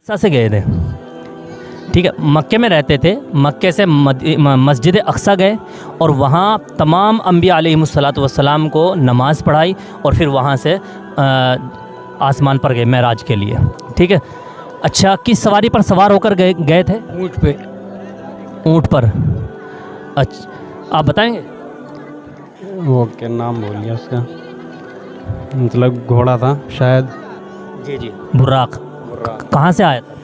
अक्सा से गए थे। ठीक है, मक्के में रहते थे, मक्के से मस्जिद अक्सा गए और वहाँ तमाम अम्बिया अलैहिमुस्सलातु वस्सलाम को नमाज़ पढ़ाई और फिर वहाँ से आसमान पर गए मेराज के लिए। ठीक है, अच्छा किस सवारी पर सवार होकर गए थे? ऊँट पे। ऊँट पर। अच्छा आप बताएंगे? वो क्या नाम बोल गया उसका, मतलब घोड़ा था शायद। जी जी, बुर्राक। कहाँ से आया था?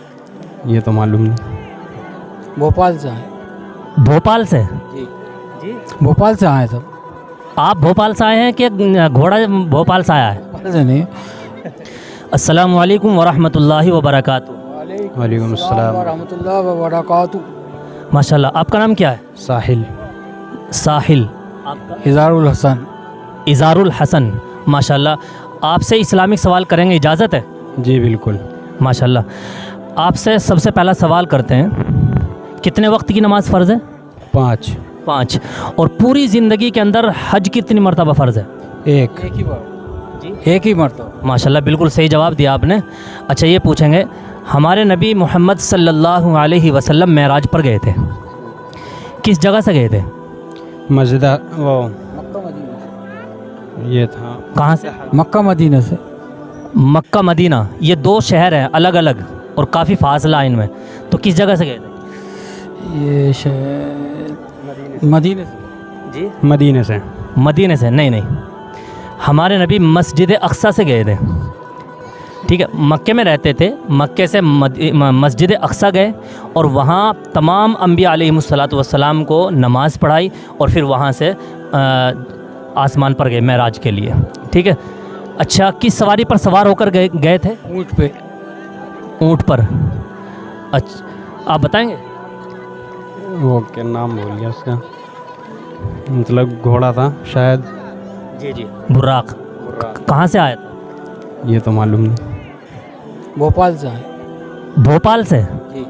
ये तो मालूम नहीं। भोपाल से आए। भोपाल से? जी जी, भोपाल से आए सब। आप भोपाल से आए हैं कि घोड़ा भोपाल से आया है? भोपाल से नहीं। अस्सलामु अलैकुम वरहमतुल्लाहि वबरकातुहू। वालेकुम अस्सलाम वरहमतुल्लाहि वबरकातुहू। माशाल्लाह, आपका नाम क्या है? साहिल। साहिल। आपका? इज़ारुल हसन। इज़ारुल हसन। माशाल्लाह, आपसे इस्लामिक सवाल करेंगे, इजाज़त है? जी बिल्कुल। माशाल्लाह, आपसे सबसे पहला सवाल करते हैं, कितने वक्त की नमाज फ़र्ज़ है? 5। 5। और पूरी ज़िंदगी के अंदर हज कितनी मरतबा फ़र्ज़ है? 1। एक ही बार जी, एक ही मरतबा। माशाल्लाह, बिल्कुल सही जवाब दिया आपने। अच्छा ये पूछेंगे, हमारे नबी मोहम्मद सल्लल्लाहु अलैहि वसल्लम मेराज पर गए थे, किस जगह से गए थे? मस्जिद वो मक्का मदीना। ये था कहाँ से? मक्का मदीना से। मक्का मदीना, ये 2 शहर हैं अलग अलग और काफ़ी फासला इनमें, तो किस जगह से गए थे? ये शायद मदीने से। जी, मदीने से। मदीने से? नहीं नहीं, हमारे नबी मस्जिद अक्सा से गए थे। ठीक है, मक्के में रहते थे, मक्के से मस्जिद अक्सा गए और वहाँ तमाम अम्बिया अलैहिमुस्सलातु वस्सलाम को नमाज़ पढ़ाई और फिर वहाँ से आसमान पर गए मेराज के लिए। ठीक है, अच्छा किस सवारी पर सवार होकर गए थे? ऊँट पे। ऊँट पर। अच्छा आप बताएंगे? वो क्या नाम बोल गया उसका, मतलब घोड़ा था शायद। जी जी, बुर्राक। कहाँ से आया था? ये तो मालूम नहीं। भोपाल से आए। भोपाल से? जी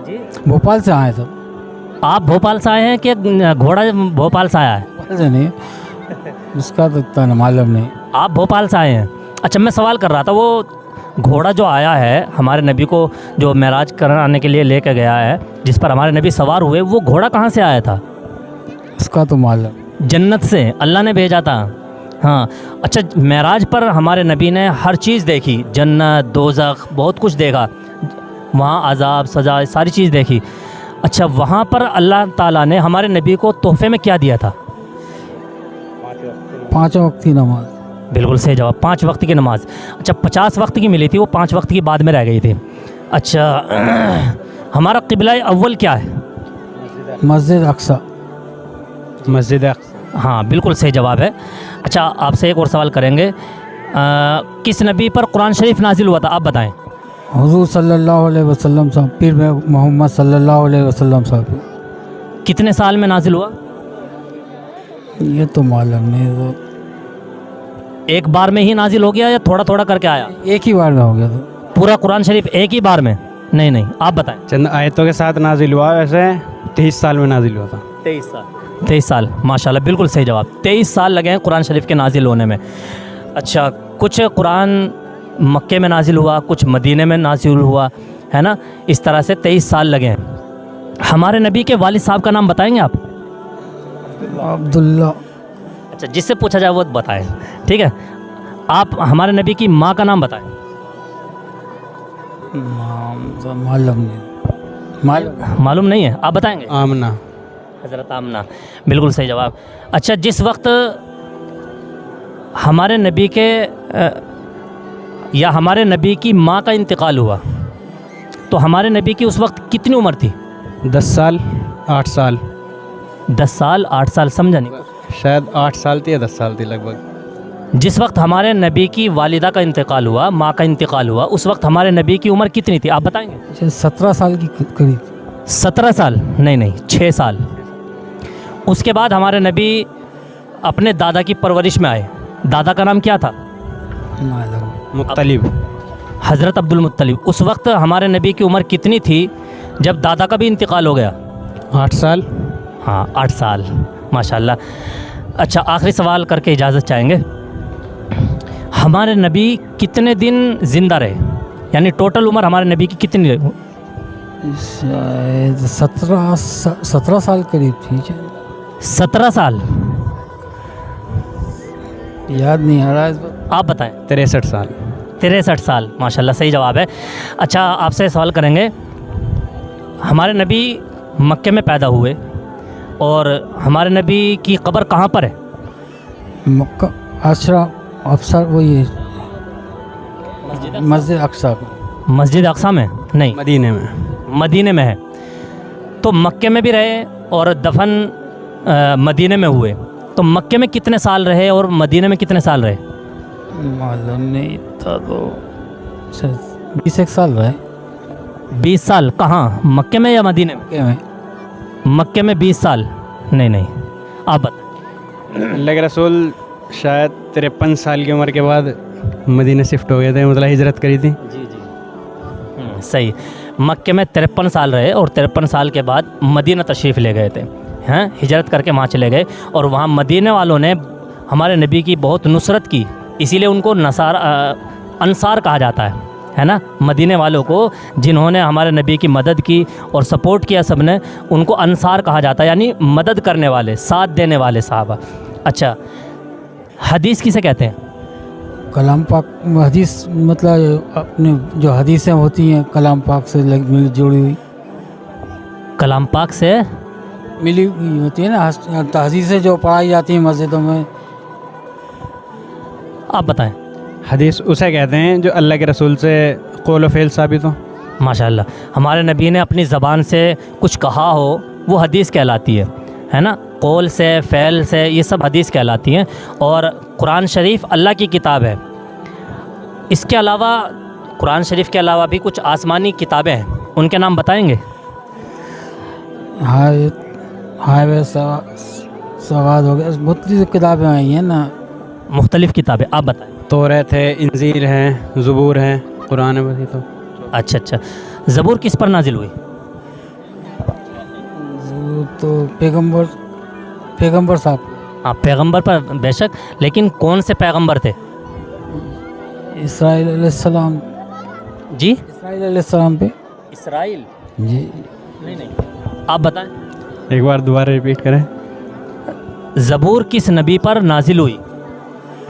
जी, भोपाल से आए सब। आप भोपाल से आए हैं कि घोड़ा भोपाल से आया है? भोपाल से नहीं, उसका तो इतना मालूम नहीं। आप भोपाल से आए हैं। अच्छा मैं सवाल कर रहा था, वो घोड़ा जो आया है हमारे नबी को जो मेराज कराने के लिए लेकर गया है, जिस पर हमारे नबी सवार हुए, वो घोड़ा कहाँ से आया था? उसका तो मालूम। जन्नत से, अल्लाह ने भेजा था। हाँ, अच्छा मेराज पर हमारे नबी ने हर चीज़ देखी, जन्नत, दोज़ख, बहुत कुछ देखा, वहाँ अज़ाब, सज़ा, सारी चीज़ देखी। अच्छा वहाँ पर अल्लाह ताला ने हमारे नबी को तोहफे में क्या दिया था? 5 वक्त की नमाज। बिल्कुल सही जवाब, 5 वक्त की नमाज। अच्छा 50 वक्त की मिली थी, वो 5 वक्त की बाद में रह गई थी। अच्छा हमारा क़िबला अव्वल क्या है? मस्जिद अक्सा। मस्जिद हाँ बिल्कुल सही जवाब है। अच्छा आपसे एक और सवाल करेंगे, किस नबी पर कुरान शरीफ नाजिल हुआ था, आप बताएं? हुजूर सल्लल्लाहु अलैहि वसल्लम साहब, पीर मोहम्मद सल्लल्लाहु अलैहि वसल्लम साहब। कितने साल में नाजिल हुआ? ये तो मालूम नहीं। तो एक बार में ही नाजिल हो गया या थोड़ा थोड़ा करके आया? एक ही बार में हो गया था। पूरा कुरान शरीफ एक ही बार में? नहीं नहीं, आप बताएं। चंद आयतों के साथ नाजिल हुआ, वैसे 23 साल में नाजिल हुआ था। 23 साल। 23 साल, माशाल्लाह बिल्कुल सही जवाब। 23 साल लगे हैं कुरान शरीफ के नाजिल होने में। अच्छा कुछ कुरान मक्के में नाजिल हुआ, कुछ मदीने में नाजिल हुआ, है ना, इस तरह से 23 साल लगे हैं। हमारे नबी के वालिद साहब का नाम बताएंगे आप? अब्दुल्ला। अच्छा जिससे पूछा जाए वो बताएं, ठीक है। आप हमारे नबी की माँ का नाम बताएं। नाम तो मालूम नहीं। मालूम नहीं है, आप बताएंगे? आमना। हज़रत आमना, बिल्कुल सही जवाब। अच्छा जिस वक्त हमारे नबी के या हमारे नबी की माँ का इंतकाल हुआ, तो हमारे नबी की उस वक्त कितनी उम्र थी? 10 साल 8 साल। 10 साल 8 साल, समझा नहीं। शायद 8 साल थी या 10 साल थी लगभग। जिस वक्त हमारे नबी की वालिदा का इंतकाल हुआ, माँ का इंतकाल हुआ, उस वक्त हमारे नबी की उम्र कितनी थी, आप बताएंगे? 17 साल की करीब। 17 साल? नहीं नहीं, 6 साल। उसके बाद हमारे नबी अपने दादा की परवरिश में आए। दादा का नाम क्या था? मालूम। मुत्तलिब। हज़रत अब्दुल मुत्तलिब। उस वक्त हमारे नबी की उम्र कितनी थी जब दादा का भी इंतकाल हो गया? 8 साल। हाँ 8 साल, माशाल्लाह। अच्छा आखिरी सवाल करके इजाज़त चाहेंगे, हमारे नबी कितने दिन ज़िंदा रहे? यानी टोटल उम्र हमारे नबी की कितनी रही? शायद 17 साल करीब थी शायद। 17 साल। याद नहीं आ रहा है इस वक्त। आप बताएं। 63 साल। 63 साल, माशाल्लाह सही जवाब है। अच्छा, आपसे सवाल करेंगे, हमारे नबी मक्के में पैदा हुए और हमारे नबी की कब्र कहाँ पर है? मक्का अशरा अफसर वही है, मस्जिद अक्सा। मस्जिद अक्सा में नहीं, मदीने में। मदीने में है। तो मक्के में भी रहे और दफन मदीने में हुए, तो मक्के में कितने साल रहे और मदीने में कितने साल रहे? मालूम नहीं था, तो 20 साल रहे। 20 साल कहाँ, मक्के में या मदीने में? क्या में? मक्के में 20 साल। नहीं, आप बताएं। अल्लाह के रसूल शायद 53 साल की उम्र के बाद मदीने शिफ्ट हो गए थे, मतलब हिजरत करी थी। जी जी, सही। मक्के में 53 साल रहे और 53 साल के बाद मदीना तशरीफ़ ले गए थे, हैं, हिजरत करके वहाँ चले गए और वहाँ मदीने वालों ने हमारे नबी की बहुत नुसरत की, इसीलिए उनको अंसार कहा जाता है ना। मदीने वालों को जिन्होंने हमारे नबी की मदद की और सपोर्ट किया सब ने, उनको अंसार कहा जाता है, यानी मदद करने वाले, साथ देने वाले साहबा। अच्छा, हदीस किसे कहते हैं? कलाम पाक। हदीस मतलब अपने जो हदीसें होती हैं कलाम पाक से मिली जुड़ी हुई, कलाम पाक से मिली हुई होती है ना, हदीसें जो पढ़ाई जाती हैं मस्जिदों में। आप बताएं। हदीस उसे कहते हैं जो अल्लाह के रसूल से कौल व फ़ेल साबित हो। माशाल्लाह, हमारे नबी ने अपनी ज़बान से कुछ कहा हो वो हदीस कहलाती है ना। कौल से, फ़ेल से, ये सब हदीस कहलाती हैं। और कुरान शरीफ अल्लाह की किताब है। इसके अलावा, कुरान शरीफ के अलावा भी कुछ आसमानी किताबें हैं, उनके नाम बताएंगे? हाईवे सवाद हो गया, बहुत सी किताबें आई हैं ना। मुख्तलिफ़ किताबें, आप बताएं। तौरात है, इंजील है, ज़बूर है, कुरान है, बस ये तो। अच्छा, ज़बूर किस पर नाजिल हुई? तो पैगंबर साहब। हाँ, पैगंबर पर बेशक, लेकिन कौन से पैगंबर थे? इसराइल अलैहिस्सलाम। जी, इसराइल अलैहिस्सलाम पे। इसराइल? जी नहीं, आप बताएं। एक बार दोबारा रिपीट करें। ज़बूर किस नबी पर नाजिल हुई?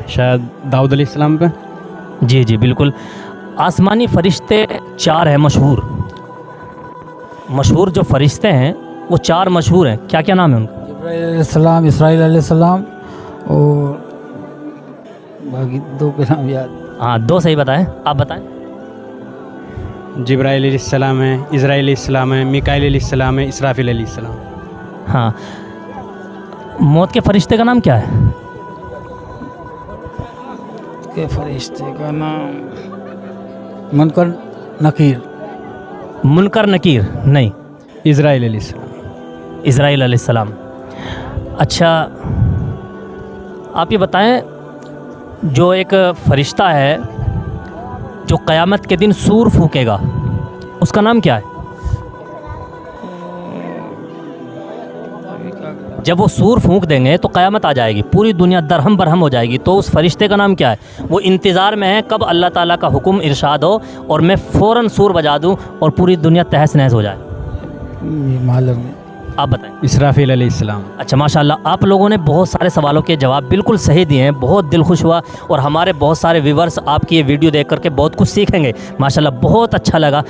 शायद दाऊद अलैहिस्सलाम पे। जी बिल्कुल। आसमानी फ़रिश्ते 4 हैं मशहूर जो फ़रिश्ते हैं वो 4 मशहूर हैं, क्या क्या नाम है उनका? जिब्राइल अलैहिस्सलाम, इसराइल अलैहिस्सलाम और बाकी 2 के नाम याद। हाँ, 2 सही बताएं, आप बताएं। जिब्राइल अलैहिस्सलाम है, इज़राइल अलैहिस्सलाम है, मिकाईल अलैहिस्सलाम है, इसराफिल अलैहिस्सलाम। हाँ, मौत के फ़रिश्ते का नाम क्या है? के फरिश्ते का नाम मुनकर नकीर। मुनकर नकीर नहीं, इज़राइल अलैहिस्सलाम। इज़राइल अलैहिस्सलाम। अच्छा, आप ये बताएं, जो एक फ़रिश्ता है जो क़यामत के दिन सूर फूकेगा, उसका नाम क्या है? जब वो सूर फूंक देंगे तो क़यामत आ जाएगी, पूरी दुनिया दरहम बरहम हो जाएगी, तो उस फ़रिश्ते का नाम क्या है? वो इंतज़ार में है कब अल्लाह ताला का हुक्म इरशाद हो और मैं फ़ौरन सूर बजा दूं और पूरी दुनिया तहस नहस हो जाए। ये मालूम है। आप बताएं। इसराफिल अलैहिस्सलाम। अच्छा, माशाल्लाह, आप लोगों ने बहुत सारे सवालों के जवाब बिल्कुल सही दिए हैं, बहुत दिल खुश हुआ और हमारे बहुत सारे व्यूवर्स आपकी ये वीडियो देख करके बहुत कुछ सीखेंगे। माशाल्लाह, बहुत अच्छा लगा।